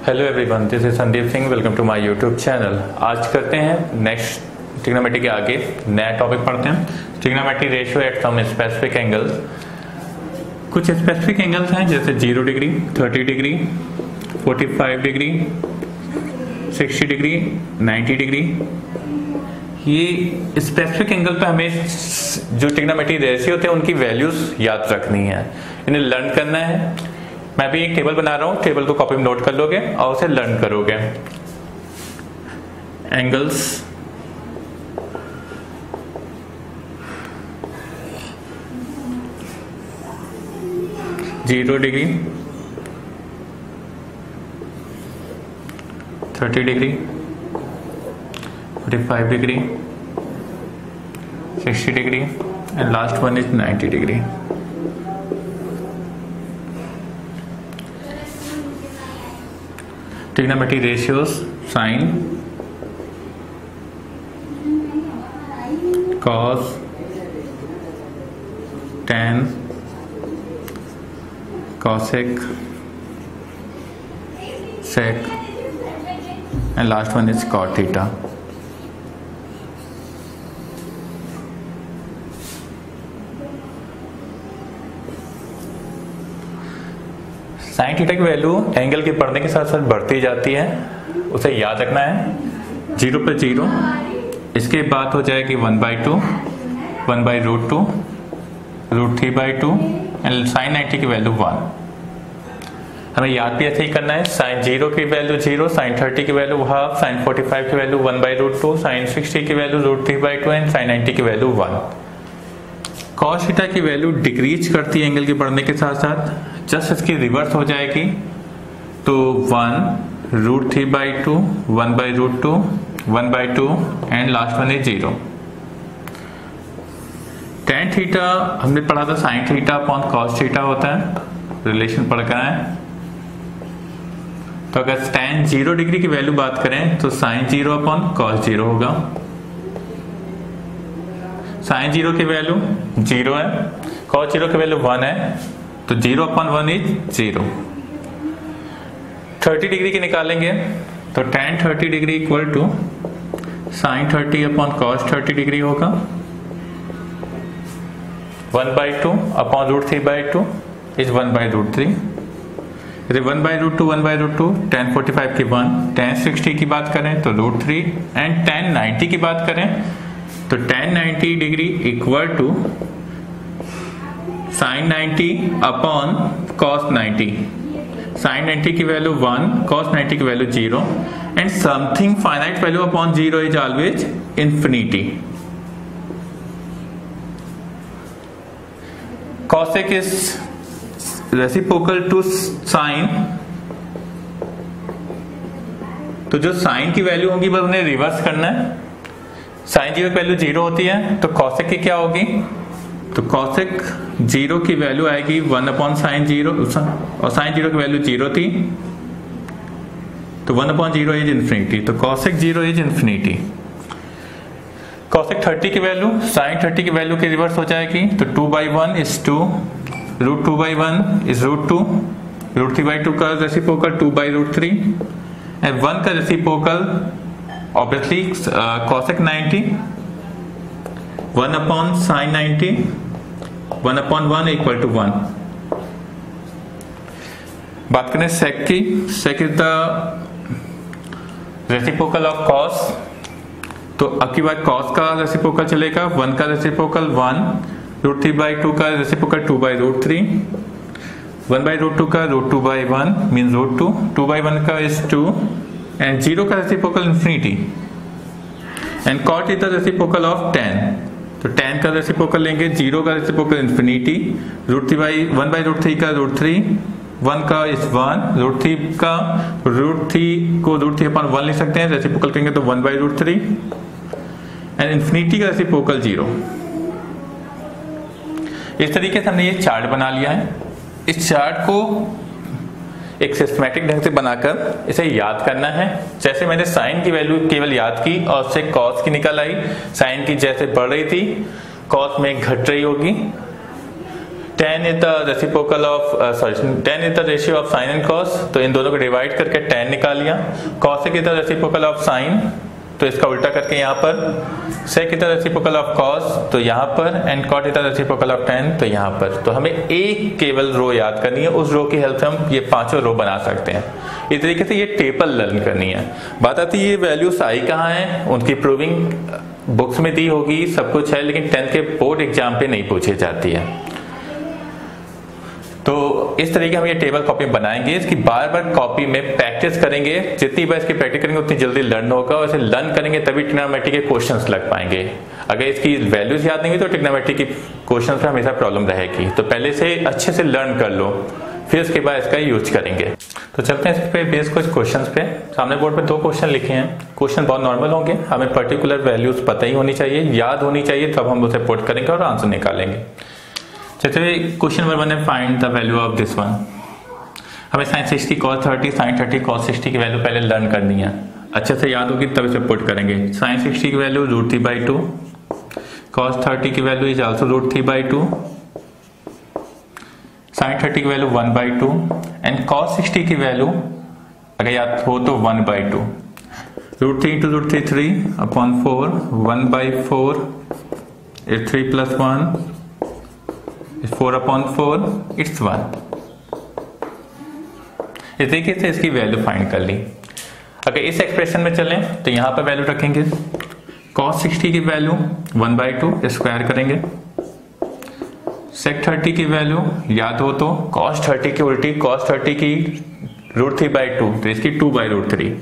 Hello everyone, this is Sandeep Singh. Welcome to my YouTube channel. आज करते हैं नेक्स्ट ट्रिग्नोमेट्री के आगे नया टॉपिक पढ़ते हैं, trigonometry ratio at some specific angles. कुछ स्पेसिफिक एंगल्स हैं जैसे 0 degree, 30 degree, 45 degree, 60 degree, 90 degree. ये स्पेसिफिक एंगल पे हमें जो ट्रिग्नोमेट्री रेशियो होते हैं उनकी वैल्यूज याद रखनी है, इन्हें लर्न करना है। मैं भी एक टेबल बना रहा हूं, टेबल को कॉपी में नोट कर लोगे और उसे लर्न करोगे। Angles zero degree, 30 degree, 45 degree, 60 degree and last one is 90 degree. Trigonometry ratios: sin, cos, tan, cosec, sec, and last one is cot theta. Sine theta की वैल्यू एंगल के बढ़ने के साथ साथ बढ़ती जाती है, उसे याद रखना है। 0 पर 0, इसके बाद हो जाएगी 1/2, 1/√2, √3/2 एंड साइन 90 की वैल्यू 1। हमें याद भी ऐसे ही करना है। साइन 0 की वैल्यू 0, साइन 30 की वैल्यू हाफ, साइन 45 की वैल्यू 1/√2, साइन 60 की वैल्यू √3/2 एंड साइन 90 की वैल्यू 1। कॉस थीटा की वैल्यू डिक्रीज करती है एंगल के बढ़ने के साथ साथ, जस्ट इसकी रिवर्स हो जाएगी तो 1, √3/2, 1/√2, 1/2 and last one is 0। Tan theta हमने पढ़ा था, sine theta upon cos theta होता है, रिलेशन पढ़ कर आए। तो अगर tan 0 डिग्री की वैल्यू बात करें तो साइन 0 अपॉन कॉस 0 होगा। साइन 0 की वैल्यू 0 है, कॉस 0 की वैल्यू 1 है, तो 0 अपॉन 1 इज 0। 30 डिग्री की निकालेंगे तो tan 30 degree equal to sine 30 upon cos 30 degree होगा। 1/2 अपॉन √3/2 इज 1/√3। यदि 1/√2, 1/√2, tan 45 की 1, tan 60 की बात करें तो √3 एंड tan 90 की बात करें तो tan 90 degree equal to sine 90 upon cos 90। Sine 90 की वैल्यू 1, cos 90 की value 0 and something finite value upon 0 is always infinity. cosec is reciprocal to sine, तो जो साइन की वैल्यू होगी बस उन्हें रिवर्स करना है। साइन 0 की वैल्यू 0 होती है तो cosec की क्या होगी, तो cosec 0 की वैल्यू आएगी 1 अपॉन साइन 0, और साइन 0 की वैल्यू 0 थी तो 1 अपॉन 0 इज इंफिनिटी, तो cosec 0 इज इंफिनिटी। cosec 30 की वैल्यू साइन 30 की वैल्यू की रिवर्स हो जाएगी तो 2/1 इज 2, √2/1 इज √2, √3/2 का रेसिप्रोकल 2/√3 एंड 1 का reciprocal obviously cosec 90, 1 upon sine 90, 1 upon 1 equal to 1। बात करें sec की, sec is the reciprocal of cos, तो अब की बात cos का रेसिप्रोकल चलेगा, 1 का रेसिप्रोकल 1, √3/2 का रेसिप्रोकल 2/√3, 1/√2 का √2/1 मीन्स √2, 2/1 का इज 2 एंड 0 का reciprocal infinity and cot is the reciprocal of tan, तो tan का रेसिप्रोकल लेंगे, 0 का रेसिप्रोकल इंफिनिटी, 1/√3 का √3, 1 का इज 1, √3 का √3 को √3 अपॉन 1 लिख सकते हैं, रेसिप्रोकल करेंगे तो 1/√3 एंड इंफिनिटी का रेसिप्रोकल 0। इस तरीके से हमने ये चार्ट बना लिया है। इस चार्ट को एक सिस्टमैटिक ढंग से बनाकर इसे याद करना है। जैसे मैंने साइन की वैल्यू केवल याद की और उससे कॉस की निकल आई, साइन की जैसे बढ़ रही थी कॉस में घट रही होगी, tan is the reciprocal of tan is the ratio of sine and cos, तो इन दोनों को डिवाइड करके tan निकाल लिया। cosec is the reciprocal of sine, तो इसका उल्टा करके यहाँ पर sec is the reciprocal of cos, तो यहाँ पर, and cot is the reciprocal of tan, तो यहाँ पर। तो हमें एक केवल रो याद करनी है, उस रो की हेल्प से हम ये पांचों रो बना सकते हैं। इस तरीके से ये टेबल लर्न करनी है। बात आती है ये वैल्यूज आई कहाँ है, उनकी प्रूविंग बुक्स में दी होगी, सब कुछ है, लेकिन 10th के बोर्ड एग्जाम पे नहीं पूछी जाती है। तो इस तरीके हम ये टेबल कॉपी बनाएंगे, इसकी बार बार कॉपी में प्रैक्टिस करेंगे। जितनी बार इसकी प्रैक्टिस करेंगे उतनी जल्दी लर्न होगा, और इसे लर्न करेंगे तभी ट्रिग्नोमेट्री के क्वेश्चंस लग पाएंगे। अगर इसकी वैल्यूज याद नहीं हुई तो ट्रिग्नोमेट्री की क्वेश्चंस में हमेशा प्रॉब्लम रहेगी। तो पहले से अच्छे से लर्न कर लो, फिर उसके बाद इसका यूज करेंगे। तो चलते हैं इस पे बेस कुछ क्वेश्चंस पे। सामने बोर्ड पे 2 क्वेश्चन लिखे हैं। क्वेश्चन बहुत नॉर्मल होंगे, हमें पर्टिकुलर वैल्यूज पता ही होनी चाहिए, याद होनी चाहिए, तब हम उसे पुट करेंगे और आंसर निकालेंगे। चलिए क्वेश्चन नंबर 1 है, find the value of this one. हमें sin 60 cos 30 sin 30 cos 60 की वैल्यू पहले लर्न करनी है, अच्छे से याद होगी तब इसे पुट करेंगे। sin 60 की वैल्यू √3/2, cos 30 की वैल्यू इज आल्सो √3/2, sin 30 की वैल्यू 1/2 एंड cos 60 की वैल्यू अगर याद हो तो 1/2। √3 into √3 3/4, 1/4 is 3 plus 1 is 4/4, it's 1। इस तरीके से इसकी वैल्यू फाइंड कर ली। अगर इस एक्सप्रेशन में चलें तो यहां पर वैल्यू रखेंगे, cos 60 की वैल्यू 1/2 स्क्वायर करेंगे, sec 30 की वैल्यू याद हो तो cos 30 की उल्टी, cos 30 की √3/2, तो इसकी 2/√3,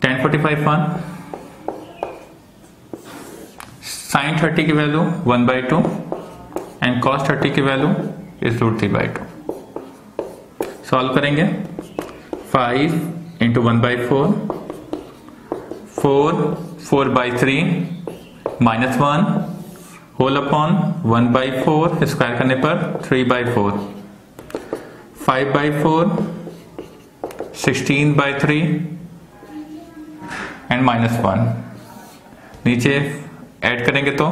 tan 45 1, sin 30 की वैल्यू 1/2 एंड cos 30 की वैल्यू इज √3/2। सॉल्व करेंगे, 5 into 1/4, 4/3 -1 होल अपॉन 1/4 स्क्वायर करने पर 3/4, 5/4, 16/3 एंड -1। नीचे ऐड करेंगे तो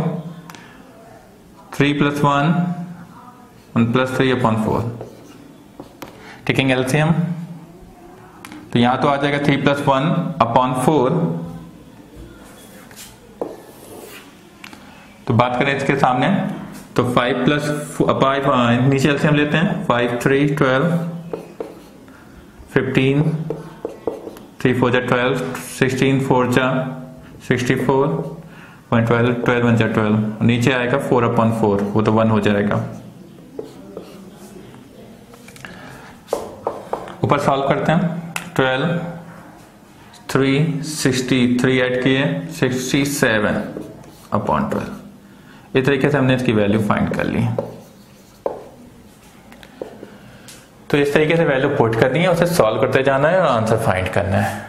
3 + 1 + 3/4। टेकिंग एलसीएम तो यहां तो आ जाएगा 3 + 1/4। तो बात करें इसके सामने तो 5 + 5 नीचे एलसीएम लेते हैं, 5 3 12 15, 3 4 12, 16 4 64, 12 12 1 12, नीचे आएगा 4/4, वो तो 1 हो जाएगा। ऊपर सॉल्व करते हैं, 12 3 63 ऐड किए 67/12। इस तरीके से हमने इसकी वैल्यू फाइंड कर ली। तो इस तरीके से वैल्यू पुट करनी है, उसे सॉल्व करते जाना है और आंसर फाइंड करना है।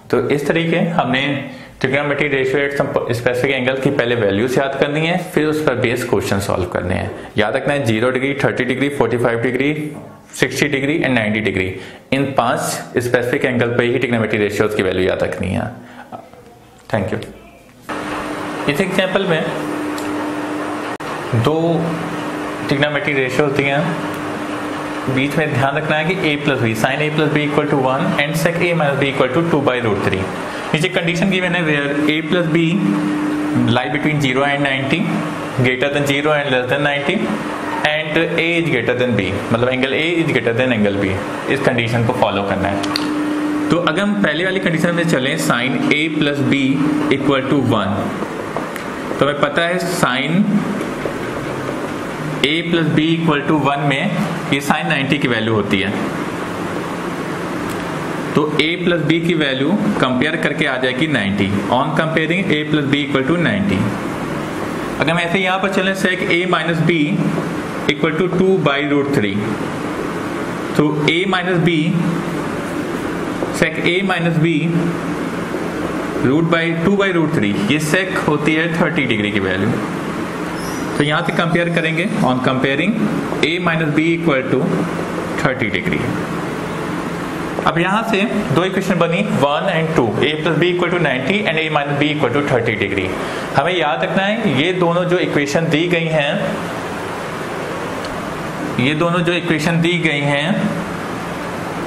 तो इस तरीके हमने trigonometry ratio at some specific angle की पहले वैल्यूज याद करनी है, फिर उस पर बेस क्वेश्चन सॉल्व करने हैं। याद रखना है 0 degree, 30 degree, 45 degree, 60 degree and 90 degree, in 5 specific angle पे ही ट्रिग्नोमेट्री रेशियोज की वैल्यू याद रखनी है। Thank you. इस एग्जाम्पल में 2 ट्रिग्नोमेट्री रेशियोज दिए हैं, बीच में ध्यान रखना है कि a + b, sin a + b = 1 and sec a - b = 2/√3। नीचे कंडीशन गिवन है where a + b lie between 0 and 90, greater than 0 and less than 90 and a is greater than b, मतलब angle a is greater than angle b। इस condition को follow करना है। तो अगर हम पहले वाली कंडीशन में चलें, sin a + b = 1, तो हमें पता है sin a + b = 1 में ये sin 90 की वैल्यू होती है। तो a + b की वैल्यू कंपेयर करके आ जाएगी 90। On comparing a + b = 90। अगर हम ऐसे यहां पर चलें, sec a - b = 2/√3, तो a - b sec a - b √2/√3, ये sec होती है 30 डिग्री की वैल्यू। तो यहां से कंपेयर करेंगे, on comparing a - b = 30 degree. अब यहाँ से दो इक्वेशन बनी 1 and 2, a plus b equal to 90 and a minus b equal to 30 degree. हमें याद रखना है ये दोनों जो इक्वेशन दी गई हैं,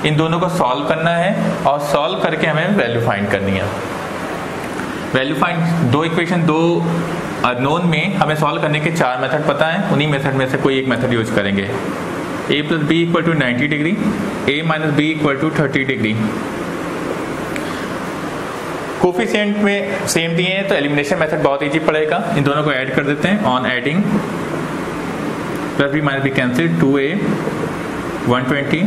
इन दोनों को सॉल्व करना है और सॉल्व करके हमें वैल्यू फाइंड करनी है। वैल्यू फाइंड, दो इक्वेशन दो अननोन में हमें सॉल्व करने के 4 मेथड पता है, उन्हीं मेथड में से कोई एक मेथड यूज करेंगे। a plus b equal to 90 degree, a minus b equal to 30 degree. Coefficient में सेम दिए हैं तो एलिमिनेशन मेथड बहुत इजी पड़ेगा। इन दोनों को ऐड कर देते हैं। On adding plus b minus b cancel, 2a 120,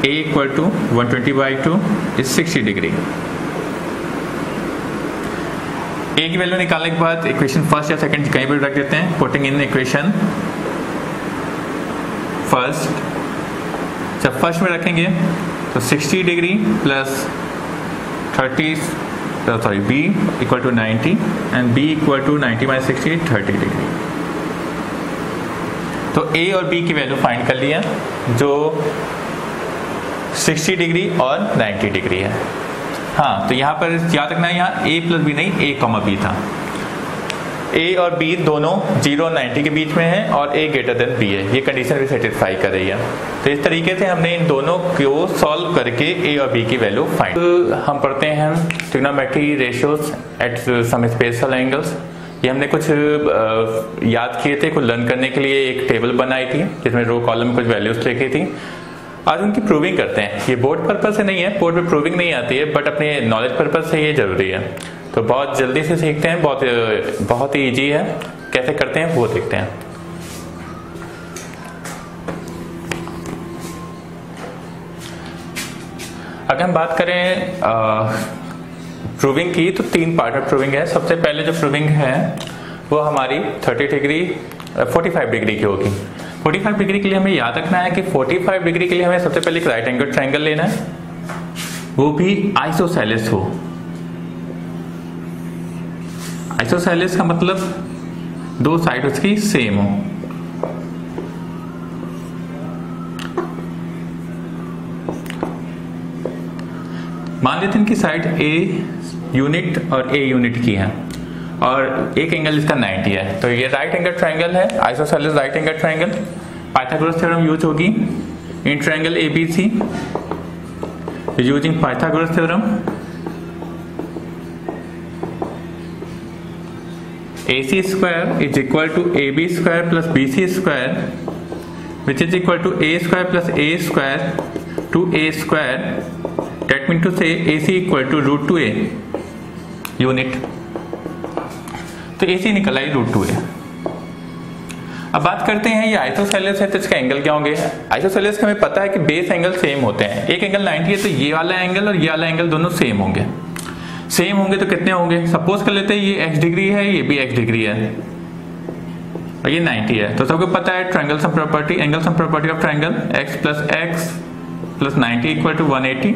a equal to 120/2 is 60 degree. a की वैल्यू निकालने के बाद इक्वेशन फर्स्ट या सेकंड कहीं पर रख देते हैं। पुटिंग इन इक्वेशन फर्स्ट, जब फर्स्ट में रखेंगे तो 60 degree plus 30 b equal to 90 and b equal to 90 minus 60 30 degree. तो a और b की वैल्यू फाइंड कर लिया जो 60 डिग्री और 90 डिग्री है। हाँ, तो यहाँ पर याद रखना है, यहाँ a प्लस बी नहीं, a कॉमा b था। a और b दोनों 0 और 90 के बीच में है और a ग्रेटर देन b है, ये कंडीशन भी सेटिस्फाई कर रही है। तो इस तरीके से हमने इन दोनों को सॉल्व करके a और b की वैल्यू फाइंड। तो हम पढ़ते हैं trigonometry ratios at some special angles. ये हमने कुछ याद किए थे, कुछ लर्न करने के लिए एक टेबल बनाई थी जिसमें रो कॉलम में कुछ वैल्यूज लिखी थी। आज उनकी प्रूविंग करते हैं। ये बोर्ड पर्पज से नहीं है, बोर्ड पे प्रूविंग नहीं आती है, बट अपने नॉलेज पर्पज से ये जरूरी है। तो बहुत जल्दी से सीखते हैं, बहुत ही इजी है। कैसे करते हैं वो देखते हैं। अगर हम बात करें प्रूविंग की तो 3 पार्ट में प्रूविंग है। सबसे पहले जो प्रूविंग है वो हमारी 45 डिग्री की होगी। 45 डिग्री के लिए हमें याद रखना है कि 45 डिग्री के लिए हमें सबसे पहले एक राइट एंगल ट्रायंगल लेना है, वो भी आइसोसेलेस हो। आइसोसेलेस का मतलब दो साइड उसकी सेम हो। मान लेते हैं कि साइड ए यूनिट और ए यूनिट की है और एक एंगल इसका 90 है, तो ये राइट एंगल ट्रायंगल है, isosceles right angle triangle. Pythagoras theorem use होगी in triangle ABC. Using Pythagoras theorem AC square is equal to AB square plus BC square, which is equal to A square plus A square to A square. That means to say AC equal to root 2A unit. तो AC निकल आई root 2A। अब बात करते हैं ये isosceles है तो इसका एंगल क्या होंगे। आइसोसेलेस का हमें पता है कि बेस एंगल सेम होते हैं। एक एंगल 90 है तो ये वाला एंगल और ये वाला एंगल दोनों सेम होंगे। सेम होंगे तो कितने होंगे, सपोज कर लेते हैं ये x डिग्री है, ये भी x डिग्री है और ये 90 है। तो सबको पता है triangle sum property, angle sum property of triangle x plus 90 equal to 180,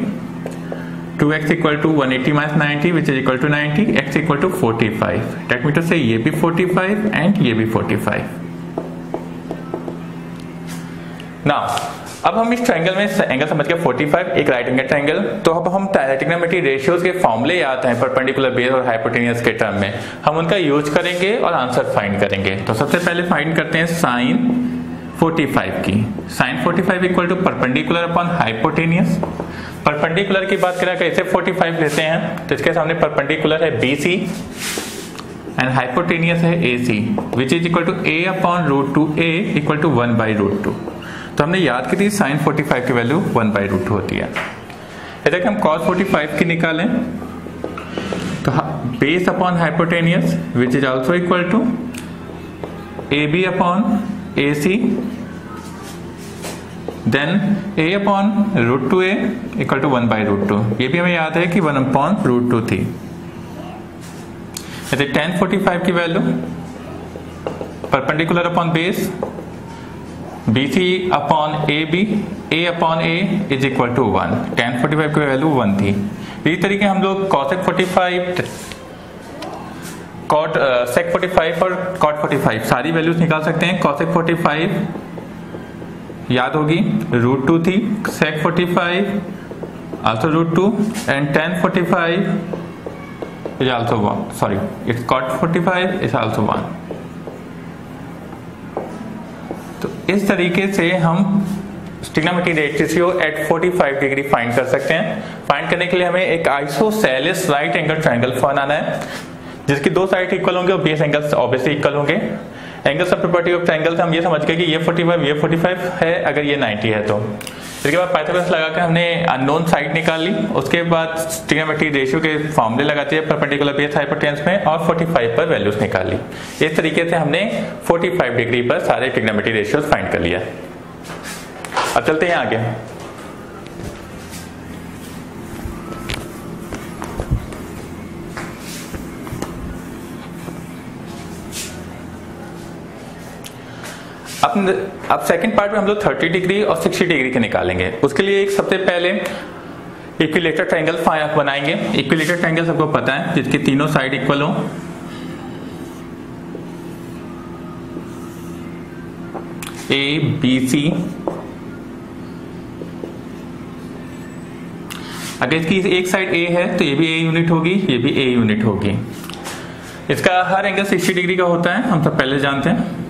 2x equal to 180 minus 90 which is equal to 90, x equal to 45। That means से ये भी 45 एंड ये भी 45। नाउ अब हम इस ट्रायंगल में एंगल समझ गए 45, एक राइट एंगल ट्रायंगल। तो अब हम ट्रिग्नोमेट्री रेशियोज के फॉर्मूले आते हैं परपेंडिकुलर बेस और हाइपोटेनियस के टर्म में, हम उनका यूज करेंगे और आंसर फाइंड करेंगे। तो सबसे पहले फाइंड करते हैं साइन 45 की। Sine 45 equal to perpendicular upon hypotenuse. Perpendicular की बात करें कैसे 45 लेते हैं तो इसके सामने परपेंडिकुलर है BC एंड हाइपोटेनियस है AC, which is equal to A upon root 2A equal to 1/√2। तो हमने याद की थी साइन 45 की वैल्यू 1/√2 होती है। यदि हम cos 45 की निकालें तो base upon hypotenuse which is also equal to AB upon AC then A upon √2A equal to 1/√2। ये भी हमें याद है कि 1/√2 थी। यदि tan 45 की वैल्यू perpendicular upon base BC upon AB, A upon A is equal to 1। tan 45 की वैल्यू 1 थी। इसी तरीके हम लोग cosec 45, sec 45 और cot 45 सारी वैल्यूज निकाल सकते हैं। cosec 45 याद होगी, √2 थी, sec 45 also √2 and tan 45 is also 1, sorry it's cot 45 is also 1। तो इस तरीके से हम trigonometric ratio at 45 degree find कर सकते हैं। फाइंड करने के लिए हमें एक आइसोसेलेस राइट एंगल ट्रायंगल बनाना है जिसकी दो साइड इक्वल होंगे और बेस एंगल्स ऑब्वियसली इक्वल होंगे। Angles of property of triangle से हम ये समझ गए कि ये 45 है अगर ये 90 है तो। इसके बाद पाइथागोरस लगाकर हमने अननोन साइड निकाल ली। उसके बाद ट्रिग्नोमेट्रिक रेशियो के फॉर्मूले लगाते हैं परपेंडिकुलर बेस हाइपोटेन्यूज में और 45 पर वैल्यूज निकाल ली। इस तरीके से हमने 45 डिग्री पर सारे ट्रिग्नोमेट्रिक रेशियोज फाइंड कर लिया। अब चलते हैं आगे। अब सेकंड पार्ट में हम लोग 30 डिग्री और 60 डिग्री के निकालेंगे। उसके लिए एक सबसे पहले इक्विलेटरल ट्रायंगल बनाएंगे। इक्विलेटरल ट्रायंगल सबको पता है जिसकी तीनों साइड इक्वल हो। ए बी सी, अगर इसकी एक साइड ए है तो ये भी ए यूनिट होगी, ये भी ए यूनिट होगी। इसका हर एंगल 60 डिग्री का होता है, हम सब पहले जानते हैं।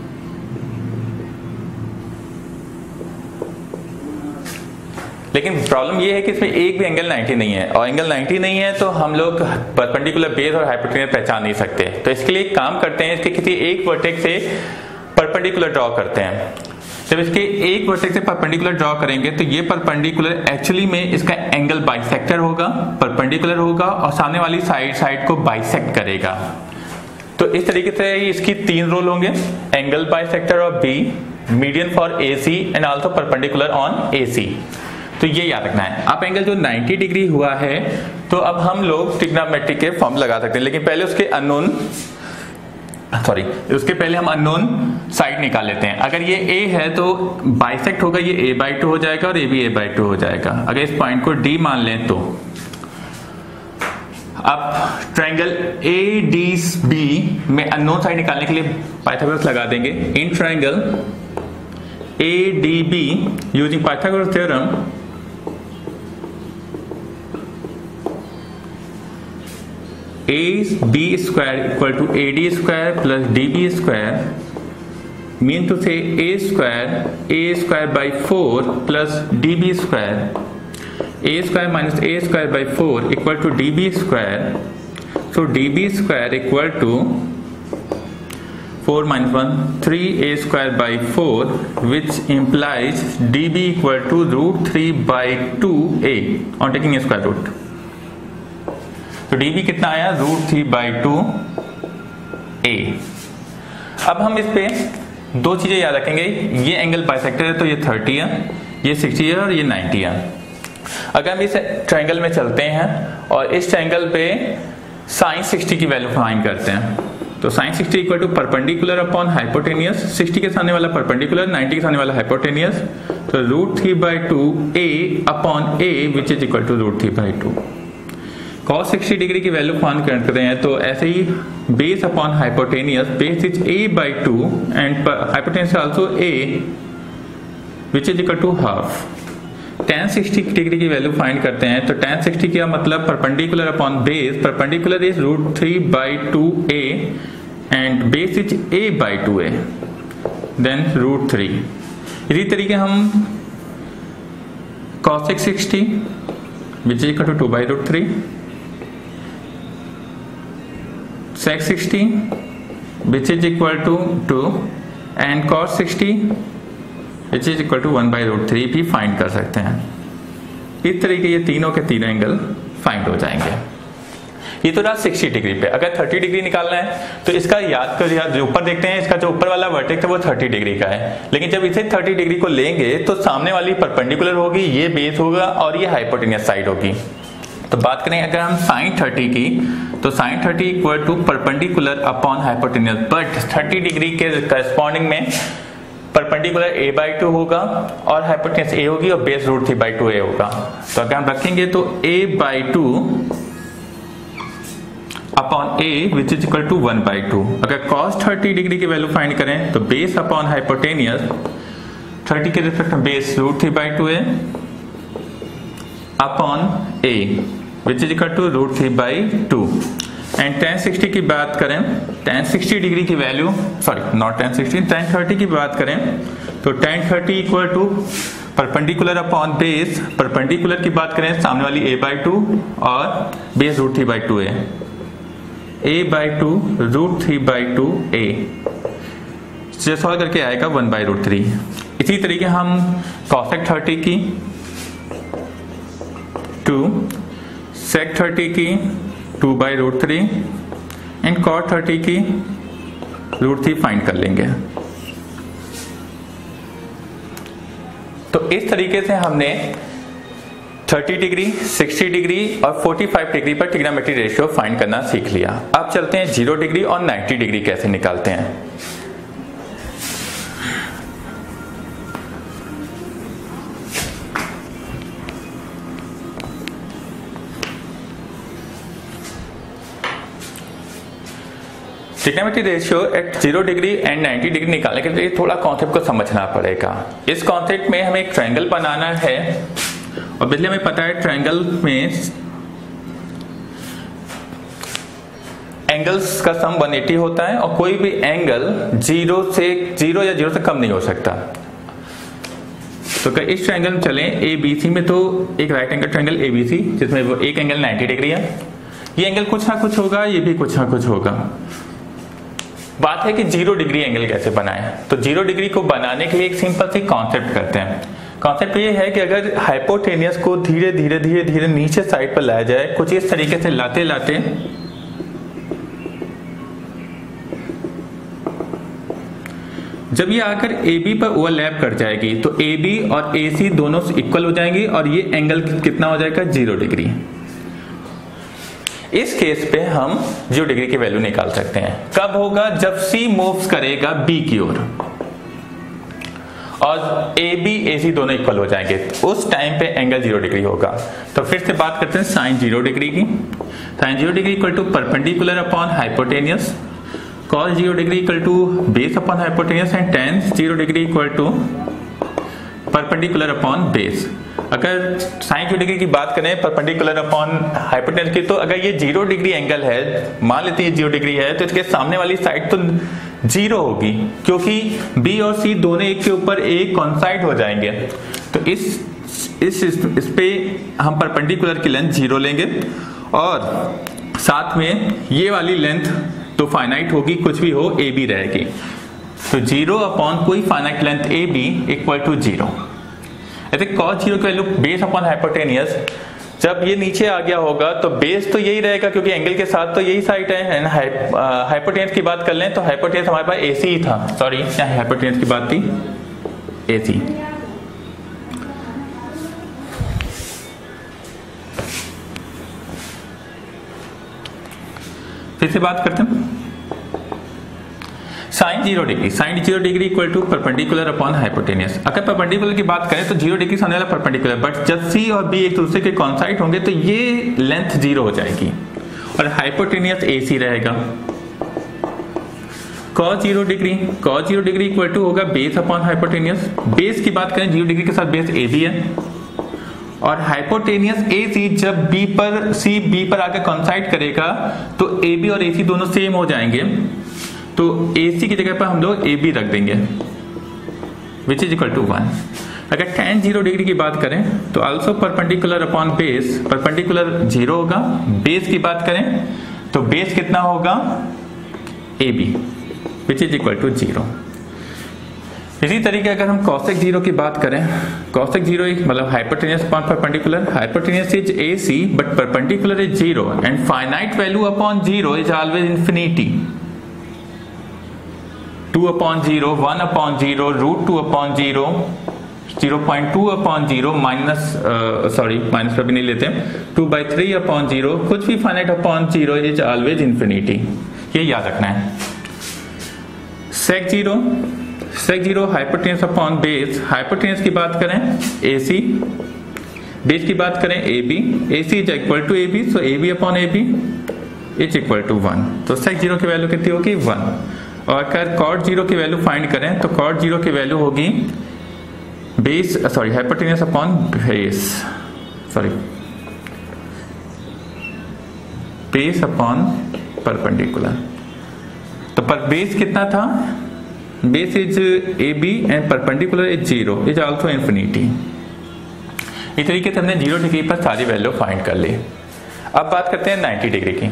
लेकिन प्रॉब्लम ये है कि इसमें एक भी एंगल 90 नहीं है, और एंगल 90 नहीं है तो हम लोग परपेंडिकुलर बेस और हाइपोटेन्यूज पहचान नहीं सकते। तो इसके लिए एक काम करते हैं, इसके किसी एक वर्टेक्स से परपेंडिकुलर ड्रॉ करते हैं। जब इसके एक वर्टेक्स से परपेंडिकुलर ड्रॉ करेंगे तो ये परपेंडिकुलर एक्चुअली में इसका एंगल बाइसेक्टर होगा, परपेंडिकुलर होगा और सामने वाली साइड को बाइसेक्ट करेगा। तो इस तरीके से इसकी तीन रोल होंगे, angle bisector of B, median for A C and also perpendicular on A C. तो ये याद रखना है। अब एंगल जो 90 डिग्री हुआ है तो अब हम लोग ट्रिग्नोमेट्री के फॉर्म लगा सकते हैं, लेकिन पहले उसके पहले हम अननोन साइड निकाल लेते हैं। अगर ये ए है तो बाइसेक्ट होगा, ये a/2 हो जाएगा और ये भी a/2 हो जाएगा। अगर इस पॉइंट को D मान लें तो अब ट्रायंगल ADB में अननोन साइड निकालने के लिए पाइथागोरस लगा देंगे। In triangle ADB using Pythagoras theorem AB square equal to AD square plus DB square, mean to say A square by 4 plus DB square, A square minus A square by 4 equal to DB square. So DB square equal to 4 minus 1, 3A square by 4, which implies DB equal to √3 by 2A on taking a square root. तो dB कितना आया, √3 by 2a। अब हम इस पे दो चीजें याद रखेंगे, ये एंगल बाइसेक्टर है तो ये 30 है, ये 60 है और ये 90 है। अगर हम इस ट्रायंगल में चलते हैं और इस ट्रायंगल पे sin 60 की वैल्यू फाइंड करते हैं तो sin 60 equal to perpendicular upon hypotenuse, 60 के सामने वाला परपेंडिकुलर, 90 के सामने वाला हाइपोटेनियस, तो √3 by 2a upon a which is equal to √3 by 2। cos 60 degree की वैल्यू फाइंड करते हैं तो ऐसे ही base upon hypotenuse, base is a/2 and hypotenuse also a which is equal to half. tan 60 degree की value find करते हैं तो tan 60 का मतलब perpendicular upon base, perpendicular is √3 by 2a and base is a/2a then √3। इसी तरीके हम cos 60 which is equal to 2 by √3, sec 60 which is equal to 2 and cos 60 which is equal to 1 by √3 भी find कर सकते हैं। इस तरीके ये तीनों के तीनों एंगल फाइंड हो जाएंगे। ये तो रहा 60 डिग्री पे। अगर 30 डिग्री निकालना है तो इसका याद कर, जो ऊपर देखते हैं इसका जो ऊपर वाला वर्टेक्स है वो 30 डिग्री का है, लेकिन जब इसे 30 डिग्री को लेंगे तो सामने वाली परपेंडिकुलर होगी, ये बेस होगा और ये हाइपोटेनियस साइड होगी। तो बात करें अगर हम sin 30 की तो sin 30 equal to perpendicular upon hypotenuse, but 30 degree के करस्पॉन्डिंग में परपेंडिकुलर a/2 होगा और हाइपोटेनियस a होगी और बेस √3 by 2a होगा। तो अगर हम रखेंगे तो a/2 upon a which is equal to 1/2। अगर cos 30 डिग्री की वैल्यू फाइंड करें तो बेस अपॉन हाइपोटेनियस 30 के रिस्पेक्ट में base √3/2a upon a which is equal to √3/2। And tan 60 की बात करें, tan 60 डिग्री की value, sorry not tan 60, tan 30 की बात करें तो tan 30 equal to perpendicular upon base, perpendicular की बात करें सामने वाली a/2 और बेस √3/2a, a/2 √3/2a से सॉल्व करके आएगा 1/√3। इसी तरीके हम cosec 30 की 2, sec 30 की 2/√3 एंड cot 30 की √3 फाइंड कर लेंगे। तो इस तरीके से हमने 30 डिग्री, 60 डिग्री और 45 डिग्री पर ट्रिग्नोमेट्री रेशियो फाइंड करना सीख लिया। अब चलते हैं 0 डिग्री और 90 डिग्री कैसे निकालते हैं। Trigonometry ratio at 0 degree and 90 degree निकालने के लिए थोड़ा कॉन्सेप्ट को समझना पड़ेगा। इस कॉन्सेप्ट में हमें एक ट्रायंगल बनाना है और बिजली हमें पता है ट्रायंगल में एंगल्स का सम 180 होता है और कोई भी एंगल 0 या 0 से कम नहीं हो सकता। तो अगर इस ट्रायंगल में चलें ABC में, तो एक राइट एंगल ट्रायंगल ABC जिसमें वो एक एंगल 90 डिग्री है, ये एंगल कुछ ना कुछ होगा, ये भी कुछ ना कुछ होगा। बात है कि 0 डिग्री एंगल कैसे बनाएं। तो 0 डिग्री को बनाने के लिए एक सिंपल सी कॉन्सेप्ट करते हैं। कॉन्सेप्ट ये है कि अगर हाइपोटेनियस को धीरे धीरे नीचे साइड पर लाया जाए, कुछ इस तरीके से लाते लाते जब ये आकर AB पर ओवरलैप कर जाएगी तो AB और AC दोनों इक्वल हो जाएंगी और ये एंगल कितना हो जाएगा 0 डिग्री। इस केस पे हम 0 डिग्री की वैल्यू निकाल सकते हैं। कब होगा? जब C मूव्स करेगा B की ओर और AB AC दोनों इक्वल हो जाएंगे, उस टाइम पे एंगल 0 डिग्री होगा। तो फिर से बात करते हैं साइन 0 डिग्री की। Sine 0 degree equal to perpendicular upon hypotenuse, cos 0 degree equal to base upon hypotenuse and tan 0 degree equal to perpendicular upon base. अगर साइन 0 डिग्री की बात करें परपेंडिकुलर अपॉन हाइपोटेनस की, तो अगर ये 0 डिग्री एंगल है, मान लेते हैं 0 डिग्री है, तो इसके सामने वाली साइड तो 0 होगी क्योंकि B और C दोनों एक के ऊपर एक कॉन्साइड हो जाएंगे। तो इस पे हम परपेंडिकुलर की लेंथ 0 लेंगे और साथ में ये वाली लेंथ तो फाइनाइट होगी, कुछ भी हो AB रहेगी। तो 0 अपॉन कोई finite length AB equal to 0। ऐसे cos 0 की वैल्यू बेस अपॉन हाइपोटेनियस, जब ये नीचे आ गया होगा तो बेस तो यही रहेगा क्योंकि एंगल के साथ तो यही साइड है। हाइपोटेनियस की बात कर लें तो हाइपोटेनियस हमारे पास AC ही था, सॉरी यहाँ हाइपोटेनियस की बात थी AC। फिर से बात करते हैं sine 0 degree. Sine 0 degree equal to perpendicular upon hypotenuse. अगर परपेंडिकुलर की बात करें तो 0 डिग्री सामने वाला परपेंडिकुलर, बट जब C और B एक दूसरे के कॉन्साइड होंगे तो ये लेंथ 0 हो जाएगी और हाइपोटेनियस AC रहेगा। cos 0 डिग्री इक्वल टू होगा बेस अपॉन हाइपोटेनियस। बेस की बात करें 0 डिग्री के साथ बेस AB है और हाइपोटेनियस AC जब C B पर आकर कॉन्साइड करेगा तो AB और AC दोनों सेम हो जाएंगे। तो AC की जगह पर हम लोग AB रख देंगे विच इज इक्वल टू 1। अगर tan 0 डिग्री की बात करें तो also perpendicular upon base, perpendicular 0 होगा। बेस की बात करें तो बेस कितना होगा AB which is equal to 0। इसी तरीके अगर हम cosec 0 की बात करें, cosec 0 मतलब hypotenuse upon perpendicular, hypotenuse is AC but perpendicular is 0 and finite value upon 0 is always infinity. 2 upon 0, 1 upon 0, √2 upon 0, 0.2 upon 0 minus पर भी नहीं लेते, 2/3 अपॉन 0, कुछ भी finite upon 0 is always infinity. ये याद रखना है। sec 0 hypotenuse upon base. Hypotenuse की बात करें AC, बेस की बात करें AB, AC is equal to AB, so AB upon AB is equal to 1। तो sec 0 की वैल्यू कितनी होगी 1। और अगर cot 0 की वैल्यू फाइंड करें तो cot 0 की वैल्यू होगी base sorry hypotenuse upon base sorry base upon perpendicular. तो पर बेस कितना था, base is A B and perpendicular is 0 is also infinity. इस तरीके से हमने 0 डिग्री पर सारी वैल्यू फाइंड कर ली। अब बात करते हैं 90 डिग्री की।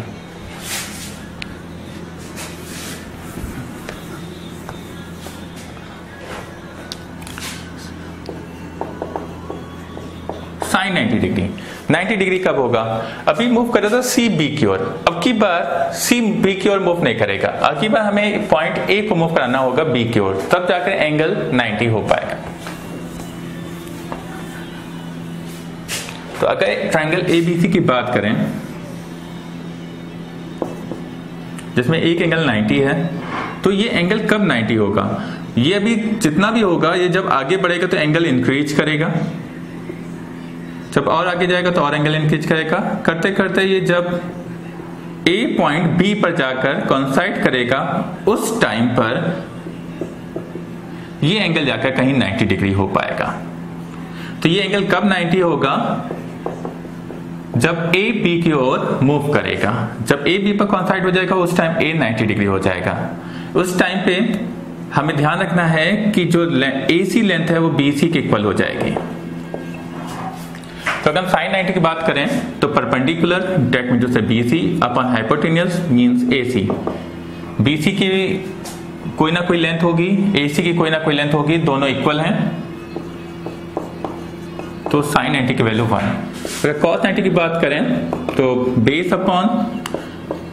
Sign 90 degree. 90 डिग्री कब होगा, अभी मूव कर रहा था सी बी की ओर, अब की बार सी बी की ओर मूव नहीं करेगा, अब की बार हमें पॉइंट ए को मूव कराना होगा बी की ओर, तब जाकर एंगल 90 हो पाएगा। तो अगर ट्रायंगल एबीसी की बात करें जिसमें एक एंगल 90 है, तो ये एंगल कब 90 होगा, ये अभी जितना भी होगा ये जब आगे बढ़ेगा तो एंगल इंक्रीज करेगा, जब और आगे जाएगा तो और एंगल इंक्रीज करेगा, करते करते ये जब ए पॉइंट बी पर जाकर कोइंसाइड करेगा उस टाइम पर ये एंगल जाकर कहीं 90 डिग्री हो पाएगा। तो ये एंगल कब 90 होगा, जब ए बी की ओर मूव करेगा, जब ए बी पर कोइंसाइड हो जाएगा उस टाइम ए 90 डिग्री हो जाएगा। उस टाइम पे हमें ध्यान रखना है कि जो AC लेंथ है वो BC के इक्वल हो जाएगी। तो अगर हम साइन 90 की बात करें तो परपेंडिकुलर डेट मीन टू से BC upon hypotenuse means AC। BC की कोई ना कोई लेंथ होगी, AC की कोई ना कोई लेंथ होगी, दोनों इक्वल हैं, तो साइन 90 की वैल्यू 1। अगर कॉस 90 की बात करें तो बेस अपॉन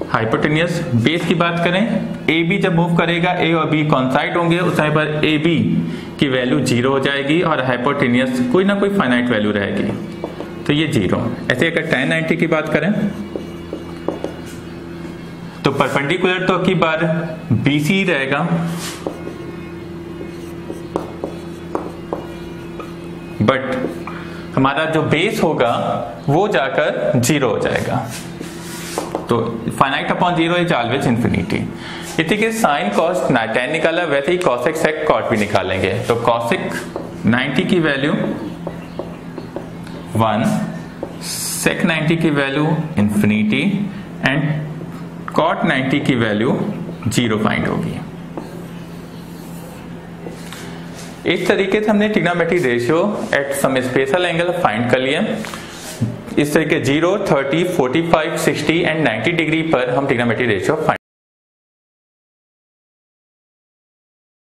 हाइपोटेन्यूज, बेस की बात करें AB जब मूव करेगा A और B कोइंसाइड होंगे उस टाइम पर AB की वैल्यू 0 हो जाएगी और हाइपोटेन्यूज कोई ना कोई फाइनाइट वैल्यू रहेगी, तो ये 0। ऐसे अगर tan 90 की बात करें तो परपेंडिकुलर तो की बार BC रहेगा, बट हमारा जो बेस होगा वो जाकर 0 हो जाएगा। तो finite upon 0 is always infinity. इसी के साइन कॉस tan निकाला, वैसे ही कॉसेक सेक कॉट भी निकालेंगे। तो कॉसेक 90 की वैल्यू 1, सेक 90 की वैल्यू इंफिनिटी एंड कॉट 90 की वैल्यू 0 फाइंड होगी। इस तरीके से हमने trigonometric ratio at some special angle find कर लिया। इस तरीके 0, 30, 45, 60 एंड 90 डिग्री पर हम ट्रिग्नोमेट्रिक रेशियो फाइंड